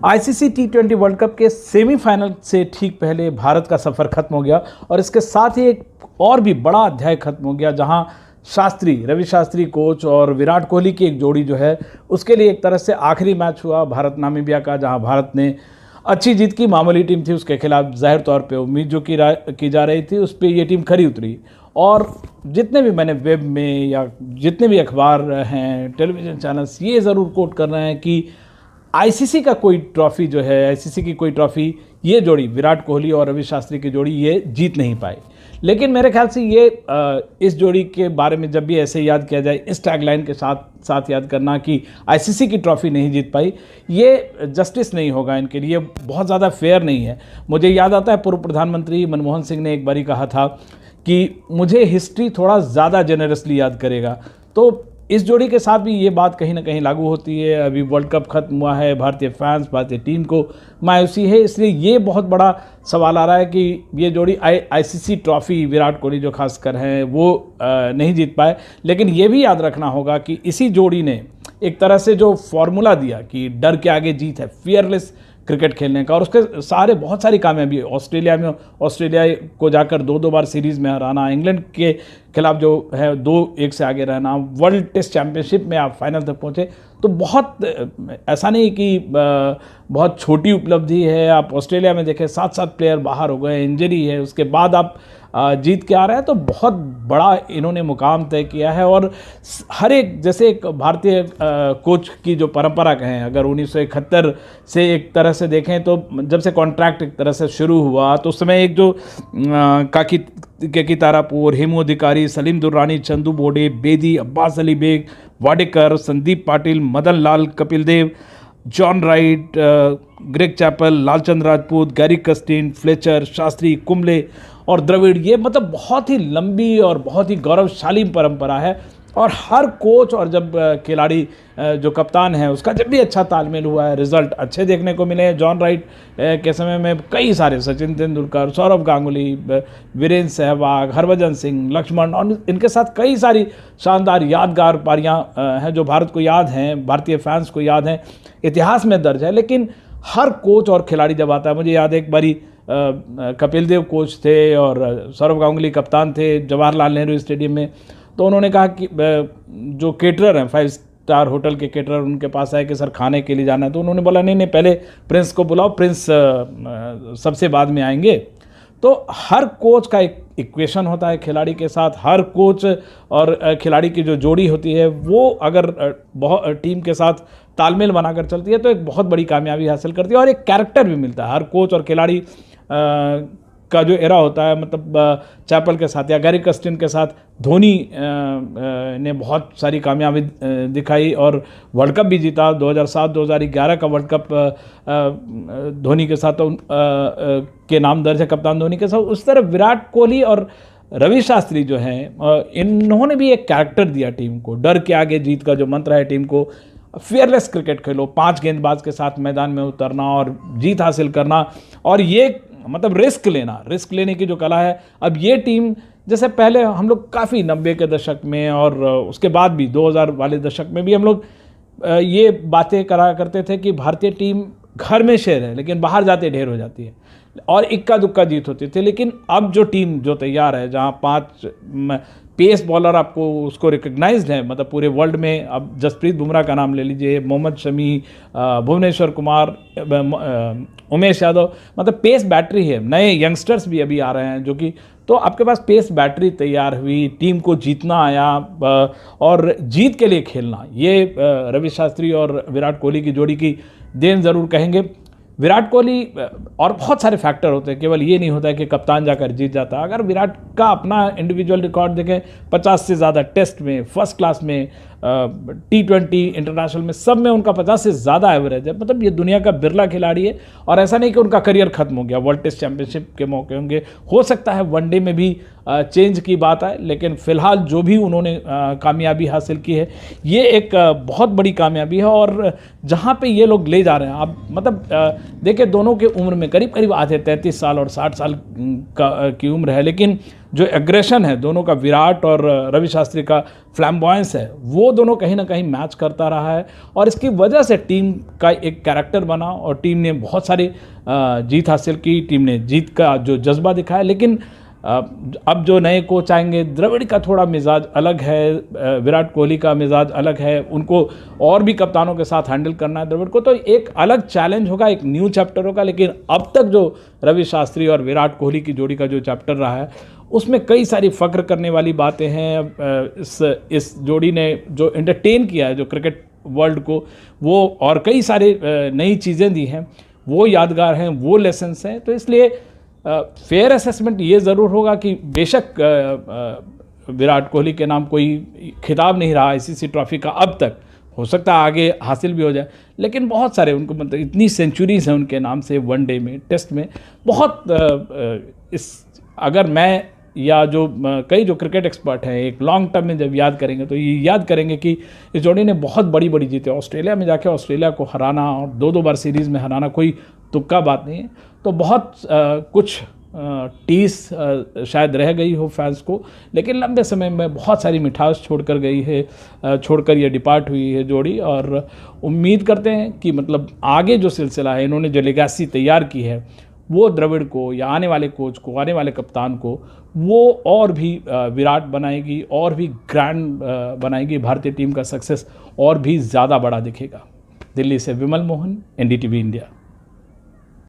ICC टी20 world cup के semifinal से ठीक पहले भारत का सफ़र खत्म हो गया और इसके साथ ही एक और भी बड़ा अध्याय खत्म हो गया, जहां रवि शास्त्री कोच और विराट कोहली की एक जोड़ी जो है उसके लिए एक तरह से आखिरी मैच हुआ भारत नामीबिया का, जहां भारत ने अच्छी जीत की। मामूली टीम थी, उसके खिलाफ जाहिर तौर पे उम्मीद जो की जा रही थी उस पर ये टीम खरी उतरी। और जितने भी मैंने वेब में या जितने भी अखबार हैं, टेलीविज़न चैनल्स ये ज़रूर कोट कर रहे हैं कि आईसीसी का कोई ट्रॉफ़ी जो है, आईसीसी की कोई ट्रॉफ़ी ये जोड़ी विराट कोहली और रवि शास्त्री की जोड़ी ये जीत नहीं पाई। लेकिन मेरे ख्याल से ये इस जोड़ी के बारे में जब भी ऐसे याद किया जाए, इस टैगलाइन के साथ याद करना कि आईसीसी की ट्रॉफ़ी नहीं जीत पाई, ये जस्टिस नहीं होगा इनके लिए, बहुत ज़्यादा फेयर नहीं है। मुझे याद आता है पूर्व प्रधानमंत्री मनमोहन सिंह ने एक बारी कहा था कि मुझे हिस्ट्री थोड़ा ज़्यादा जेनरसली याद करेगा। तो इस जोड़ी के साथ भी ये बात कहीं ना कहीं लागू होती है। अभी वर्ल्ड कप खत्म हुआ है, भारतीय फैंस, भारतीय टीम को मायूसी है, इसलिए ये बहुत बड़ा सवाल आ रहा है कि ये जोड़ी आईसीसी ट्रॉफ़ी विराट कोहली जो खासकर हैं वो नहीं जीत पाए। लेकिन ये भी याद रखना होगा कि इसी जोड़ी ने एक तरह से जो फॉर्मूला दिया कि डर के आगे जीत है, फियरलेस क्रिकेट खेलने का, और उसके बहुत सारी कामयाबी, ऑस्ट्रेलिया को जाकर दो बार सीरीज़ में हराना, इंग्लैंड के खिलाफ जो है 2-1 से आगे रहना, वर्ल्ड टेस्ट चैंपियनशिप में आप फाइनल तक पहुँचे, तो बहुत ऐसा नहीं कि बहुत छोटी उपलब्धि है। आप ऑस्ट्रेलिया में देखें 7 प्लेयर बाहर हो गए, इंजरी है, उसके बाद आप जीत के आ रहे हैं, तो बहुत बड़ा इन्होंने मुकाम तय किया है। और हर एक, जैसे एक भारतीय कोच की जो परंपरा कहें, अगर 1971 से एक तरह से देखें तो जब से कॉन्ट्रैक्ट एक तरह से शुरू हुआ तो उस समय एक जो केकी Tarapore, Hemu Adhikari, Salim Durani, Chandu Borde, Bedi, Abbas Ali Baig, Wadekar, Sandeep Patil, Madan Lal, Kapil Dev, John Wright, Greg Chappell, Lalchand Rajput, Gary Kirsten, Fletcher, Shastri, Kumble और द्रविड़, ये मतलब बहुत ही लंबी और बहुत ही गौरवशाली परंपरा है। और हर कोच और जब खिलाड़ी जो कप्तान है उसका जब भी अच्छा तालमेल हुआ है, रिजल्ट अच्छे देखने को मिले हैं। जॉन राइट के समय में कई सारे, सचिन तेंदुलकर, सौरव गांगुली, वीरेंद्र सहवाग, हरभजन सिंह, लक्ष्मण, और इनके साथ कई सारी शानदार यादगार पारियां हैं जो भारत को याद हैं, भारतीय फैंस को याद हैं, इतिहास में दर्ज है। लेकिन हर कोच और खिलाड़ी जब आता है, मुझे याद है एक बारी कपिल देव कोच थे और सौरव गांगुली कप्तान थे जवाहरलाल नेहरू स्टेडियम में, तो उन्होंने कहा कि जो केटरर हैं, 5 स्टार होटल के केटरर, उनके पास आए कि सर खाने के लिए जाना है, तो उन्होंने बोला नहीं पहले प्रिंस को बुलाओ, प्रिंस सबसे बाद में आएंगे। तो हर कोच का एक इक्वेशन होता है खिलाड़ी के साथ, हर कोच और खिलाड़ी की जो जोड़ी होती है वो अगर टीम के साथ तालमेल बनाकर चलती है तो एक बहुत बड़ी कामयाबी हासिल करती है और एक कैरेक्टर भी मिलता है। हर कोच और खिलाड़ी का जो एरा होता है, मतलब चैपल के साथ या गैरी कस्टिन के साथ धोनी ने बहुत सारी कामयाबी दिखाई और वर्ल्ड कप भी जीता। 2007-2011 का वर्ल्ड कप धोनी के साथ के नाम दर्ज है, कप्तान धोनी के साथ। उस तरह विराट कोहली और रवि शास्त्री जो हैं, इन्होंने भी एक कैरेक्टर दिया टीम को। डर के आगे जीत का जो मंत्र है टीम को, फेयरलेस क्रिकेट खेलो, 5 गेंदबाज के साथ मैदान में उतरना और जीत हासिल करना, और ये मतलब रिस्क लेने की जो कला है। अब ये टीम, जैसे पहले हम लोग काफ़ी 90 के दशक में और उसके बाद भी 2000 वाले दशक में भी हम लोग ये बातें करा करते थे कि भारतीय टीम घर में शेर है लेकिन बाहर जाते ढेर हो जाती है और इक्का दुक्का जीत होती थी। लेकिन अब जो टीम जो तैयार है, जहाँ 5 पेस बॉलर आपको उसको रिकग्नाइज्ड है, मतलब पूरे वर्ल्ड में, अब जसप्रीत बुमराह का नाम ले लीजिए, मोहम्मद शमी, भुवनेश्वर कुमार, उमेश यादव, मतलब पेस बैटरी है। नए यंगस्टर्स भी अभी आ रहे हैं जो कि, तो आपके पास पेस बैटरी तैयार हुई, टीम को जीतना आया और जीत के लिए खेलना, ये रवि शास्त्री और विराट कोहली की जोड़ी की देन ज़रूर कहेंगे। विराट कोहली, और बहुत सारे फैक्टर होते हैं, केवल ये नहीं होता है कि कप्तान जाकर जीत जाता है। अगर विराट का अपना इंडिविजुअल रिकॉर्ड देखें, 50 से ज़्यादा टेस्ट में, फर्स्ट क्लास में, T20 इंटरनेशनल में, सब में उनका 50 से ज़्यादा एवरेज है। मतलब ये दुनिया का बिरला खिलाड़ी है और ऐसा नहीं कि उनका करियर खत्म हो गया। वर्ल्ड टेस्ट चैंपियनशिप के मौके होंगे, हो सकता है वनडे में भी चेंज की बात आए, लेकिन फिलहाल जो भी उन्होंने कामयाबी हासिल की है ये एक बहुत बड़ी कामयाबी है। और जहाँ पे ये लोग ले जा रहे हैं, आप मतलब देखिए दोनों के उम्र में करीब करीब आधे 33 साल और 60 साल की उम्र है, लेकिन जो एग्रेशन है दोनों का, विराट और रवि शास्त्री का, फ्लैम्बॉयंस है, वो दोनों कहीं ना कहीं मैच करता रहा है और इसकी वजह से टीम का एक कैरेक्टर बना और टीम ने बहुत सारी जीत हासिल की, टीम ने जीत का जो जज्बा दिखाया। लेकिन अब जो नए कोच आएंगे, द्रविड़ का थोड़ा मिजाज अलग है, विराट कोहली का मिजाज अलग है, उनको और भी कप्तानों के साथ हैंडल करना है द्रविड़ को, तो एक अलग चैलेंज होगा, एक न्यू चैप्टर होगा। लेकिन अब तक जो रवि शास्त्री और विराट कोहली की जोड़ी का जो चैप्टर रहा है उसमें कई सारी फ़ख्र करने वाली बातें हैं। इस जोड़ी ने जो एंटरटेन किया है जो क्रिकेट वर्ल्ड को, वो और कई सारे नई चीज़ें दी हैं, वो यादगार हैं, वो लेसन्स हैं। तो इसलिए फेयर असेसमेंट ये ज़रूर होगा कि बेशक विराट कोहली के नाम कोई खिताब नहीं रहा आईसीसी ट्रॉफी का अब तक, हो सकता है आगे हासिल भी हो जाए, लेकिन बहुत सारे उनको मतलब इतनी सेंचुरीज हैं उनके नाम से वनडे में, टेस्ट में, बहुत इस अगर मैं या जो कई जो क्रिकेट एक्सपर्ट हैं एक लॉन्ग टर्म में जब याद करेंगे तो ये याद करेंगे कि इस जोड़ी ने बहुत बड़ी बड़ी जीते। ऑस्ट्रेलिया में जाके ऑस्ट्रेलिया को हराना और दो बार सीरीज़ में हराना कोई तुक्का बात नहीं है। तो बहुत कुछ टीस शायद रह गई हो फैंस को, लेकिन लंबे समय में बहुत सारी मिठास छोड़कर गई है, छोड़कर ये डिपार्ट हुई है जोड़ी। और उम्मीद करते हैं कि मतलब आगे जो सिलसिला है, इन्होंने जो लेगेसी तैयार की है, वो द्रविड़ को या आने वाले कोच को, आने वाले कप्तान को, वो और भी विराट बनाएगी और भी ग्रैंड बनाएगी। भारतीय टीम का सक्सेस और भी ज़्यादा बड़ा दिखेगा। दिल्ली से विमल मोहन, एनडीटीवी इंडिया।